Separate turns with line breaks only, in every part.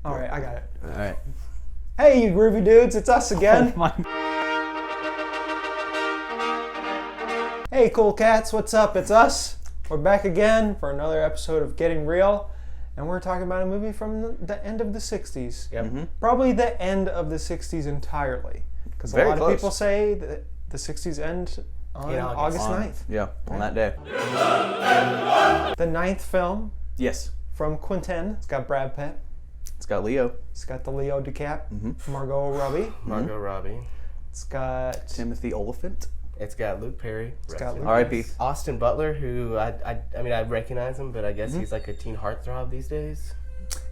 All right, I got it.
All right.
Hey, you groovy dudes, it's us again.
Oh my.
Hey, cool cats, what's up? It's us. We're back again for another episode of Getting Real, and we're talking about a movie from the end of the 60s.
Yep.
Mm-hmm.
Probably the end of the 60s entirely, because a
Very
lot
close.
of people say that the 60s end on
In
August
August.
9th.
Yeah, on that day.
The ninth film
Yes.
from Quentin. It's got Brad Pitt.
It's got Leo.
It's got the Leo DiCap,
Mm-hmm.
Margot Robbie.
Margot Robbie.
It's got
Timothy Oliphant.
It's got Luke Perry.
It's got Luke
R.I.P.
Austin Butler, who I mean I recognize him, but I guess he's like a teen heartthrob these days.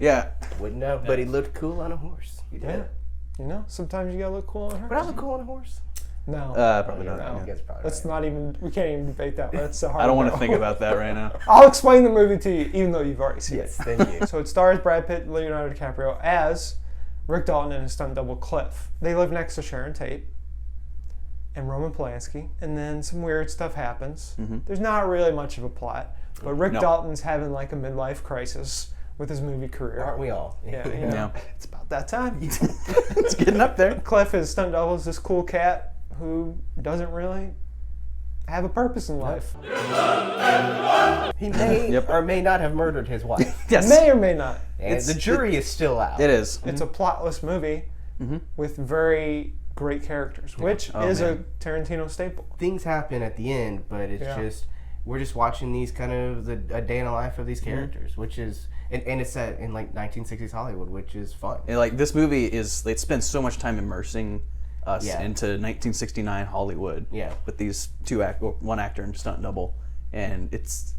Yeah.
Wouldn't know, but he looked cool on a horse. He did.
Yeah. You know, sometimes you gotta look cool on her.
Would I look cool on a horse?
No.
Probably not.
no.
I guess probably.
Let's
right.
not even, we can't even debate that. That's a hard
I don't want
no.
to think about that right now.
I'll explain the movie to you, even though you've already seen
Yes, thank you.
it. So it stars Brad Pitt and Leonardo DiCaprio as Rick Dalton and his stunt double Cliff. They live next to Sharon Tate and Roman Polanski, and then some weird stuff happens. There's not really much of a plot, but Rick
No.
Dalton's having like a midlife crisis with his movie career.
Aren't we all?
Yeah, you know,
Yeah.
it's about that time.
It's getting up there.
Cliff, his stunt double, is this cool cat who doesn't really have a purpose in life.
He may
Yep.
or may not have murdered his wife.
Yes.
May or may not.
And the jury is still out.
It is.
It's a plotless movie with very great characters, which
Oh,
is
man.
a Tarantino staple.
Things happen at the end, but it's
Yeah.
just we're just watching these kind of a day in the life of these characters, which is and it's set in like 1960s Hollywood, which is fun.
And, like, this movie is, it spends so much time immersing us
Yeah.
into 1969 Hollywood.
Yeah.
With these one actor and stunt double, and it's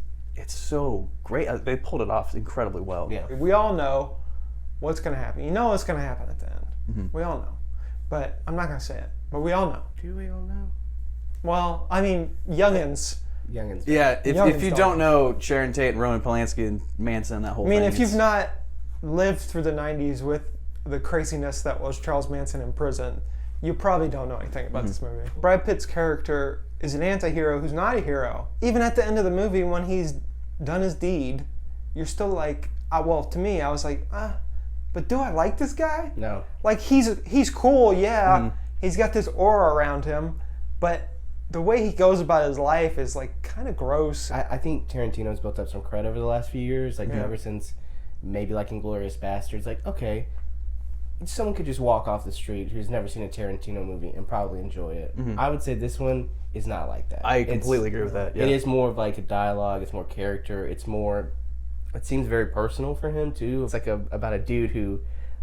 so great. They pulled it off incredibly well.
Yeah.
We all know what's going to happen. You know what's going to happen at the end. We all know. But I'm not going to say it. But we all know.
Do we all know?
Well, I mean, youngins.
Youngins.
Yeah, if
Youngins
you
don't.
don't know Sharon Tate and Roman Polanski and Manson, that whole
I mean,
thing.
if you've not lived through the 90s with the craziness that was Charles Manson in prison, you probably don't know anything about this movie. Brad Pitt's character is an anti-hero who's not a hero. Even at the end of the movie, when he's done his deed, you're still like, well, to me, I was like, but do I like this guy?
No.
Like, he's cool, yeah. He's got this aura around him, but the way he goes about his life is like kind of gross.
I think Tarantino's built up some cred over the last few years, like ever since maybe like Inglourious Bastards. Like, okay, someone could just walk off the street who's never seen a Tarantino movie and probably enjoy it. I would say this one is not like that.
I completely agree with that. Yeah.
It is more of like a dialogue. It's more character. It seems very personal for him too. It's like about a dude who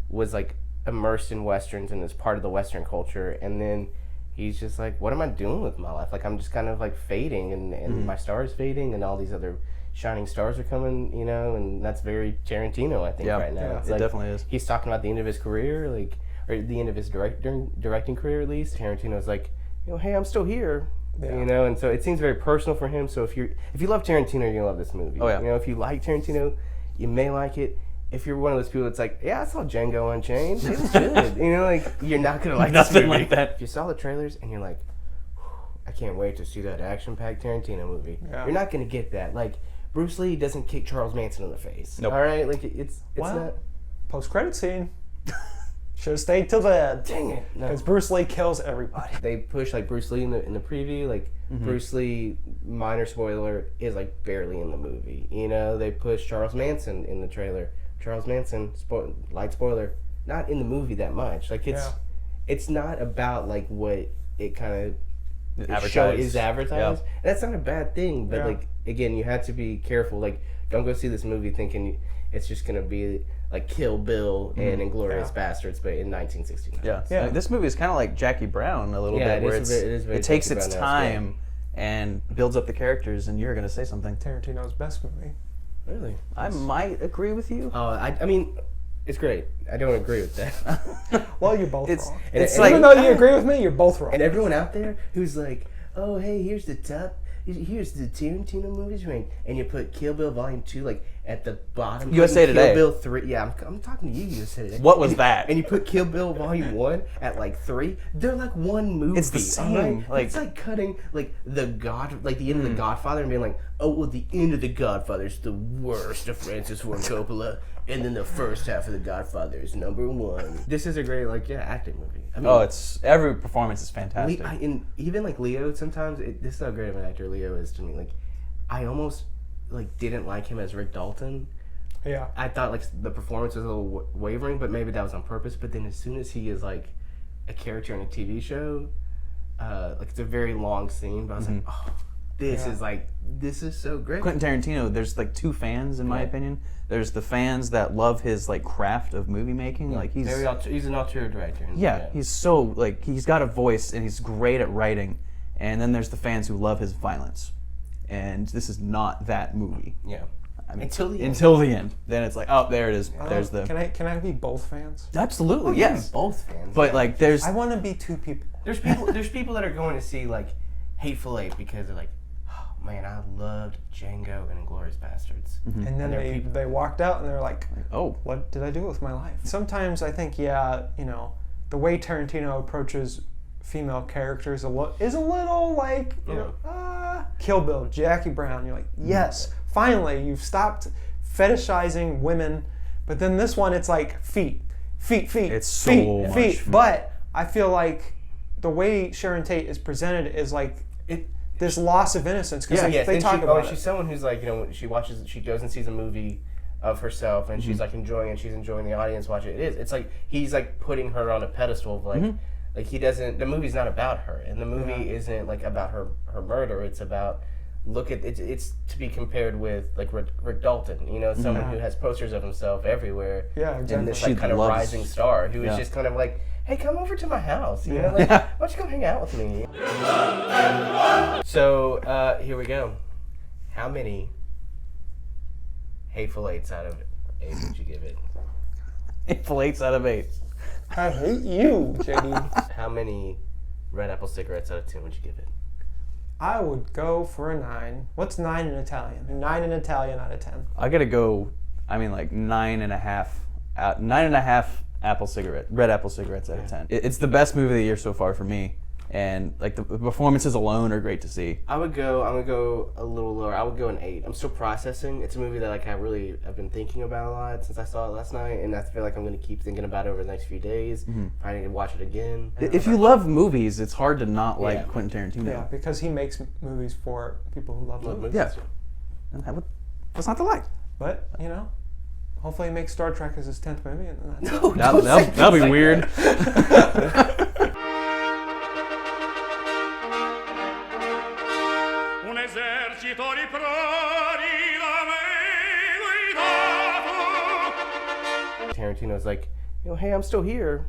was like immersed in westerns and is part of the Western culture, and then he's just like, what am I doing with my life? Like, I'm just kind of like fading, and my star is fading, and all these other shining stars are coming, you know, and that's very Tarantino, I think, right now.
Yeah,
It's
it
like,
definitely is.
He's talking about the end of his career, like, or the end of his directing career at least. Tarantino's like, you know, hey, I'm still here, you know, and so it seems very personal for him. So if you love Tarantino, you're gonna love this movie.
Oh, yeah.
You know, if you like Tarantino, you may like it. If you're one of those people that's like, yeah, I saw Django Unchained, it was good. You know, like, you're not gonna like this
Nothing
movie.
like that.
If you saw the trailers and you're like, I can't wait to see that action-packed Tarantino movie,
Yeah.
you're not gonna get that. Like, Bruce Lee doesn't kick Charles Manson in the face.
Nope.
All right, like it's
Wow.
not.
Post-credit scene. Should have stayed till the end.
Dang it. No.
Because Bruce Lee kills everybody.
They push like Bruce Lee in the preview. Like Bruce Lee, minor spoiler, is like barely in the movie. You know, they push Charles Manson in the trailer. Charles Manson, light spoiler, not in the movie that much. Like it's not about like what it kind of is advertised.
Yeah.
That's not a bad thing, but like again, you have to be careful. Like, don't go see this movie thinking it's just gonna be like Kill Bill and Inglourious Bastards, but in 1969.
Yeah. Like, this movie is kind of like Jackie Brown a little bit, where
it is very
it takes
Jackie
its
Brown-esque, yeah.
time and builds up the characters. And you're gonna say something.
Tarantino's best movie.
Really?
I might agree with you.
Oh, I mean, it's great. I don't agree with that.
Well, you're both
It's
wrong.
it's
and
like
Even though you agree with me, you're both wrong.
And everyone out there who's like, oh, hey, here's the Tarantino movies, right? And you put Kill Bill Volume 2, like, at the bottom.
USA
Kill
Today.
Bill 3. Yeah, I'm talking to you, USA Today.
What was that?
And you put Kill Bill Volume 1 at, like, 3. They're like one movie.
It's the same,
alright?
like-
it's like cutting, like, the end of The Godfather and being like, oh, well, the end of The Godfather is the worst of Francis Ford Coppola. and then the first half of The Godfather is number one. This is a great, acting movie. I mean,
it's every performance is fantastic.
And even Leo, sometimes this is how great of an actor Leo is to me. Like, I almost didn't like him as Rick Dalton.
Yeah.
I thought the performance was a little wavering, but maybe that was on purpose. But then as soon as he is a character in a TV show, it's a very long scene, but I was like, oh, this is so great.
Quentin Tarantino, there's two fans in my opinion. There's the fans that love his craft of movie making.
He's an auteur director.
Yeah, he's so he's got a voice and he's great at writing. And then there's the fans who love his violence. And this is not that movie.
Yeah.
I mean,
until the end.
Then it's oh, there it is. There's the.
Can I be both fans?
Absolutely, yes.
Both fans.
But there's.
I want to be two people.
There's people that are going to see Hateful Eight because they're oh man, I loved Django and Inglourious Bastards.
Mm-hmm. And then they walked out and they're like,
oh,
what did I do with my life? Sometimes I think the way Tarantino approaches female characters is a little Kill Bill, Jackie Brown. You're like, yes, finally you've stopped fetishizing women. But then this one, it's feet.
It's so
feet.
much.
But I feel like the way Sharon Tate is presented is this loss of innocence because they talk about it.
She's someone who's she goes and sees a movie of herself and she's enjoying it. She's enjoying the audience watching it. It's he's putting her on a pedestal of he doesn't. The movie's not about her, and the movie isn't about her murder. It's about it's to be compared with Rick Dalton, someone who has posters of himself everywhere.
Yeah, exactly.
And this kind of rising star who is just kind of hey, come over to my house. Why don't you come hang out with me? So here we go. How many Hateful Eights out of 8 would you give it?
Hateful Eights out of 8.
I hate you, JD.
How many Red Apple cigarettes out of 10 would you give it?
I would go for a 9. What's 9 in Italian? 9 in Italian out of 10.
I gotta go. 9.5. 9.5 red apple cigarettes out of 10. It's the best movie of the year so far for me, and the performances alone are great to see.
I'm gonna go a little lower. I would go an 8. I'm still processing. It's a movie that I've been thinking about a lot since I saw it last night, and I feel like I'm gonna keep thinking about it over the next few days. Probably need to watch it again.
If you love movies, it's hard to not like Quentin Tarantino.
Yeah, because he makes movies for people who love movies.
Yeah, what's not to like?
But hopefully he makes Star Trek as his 10th movie, and that's
that'll be weird.
Tarantino's hey, I'm still here.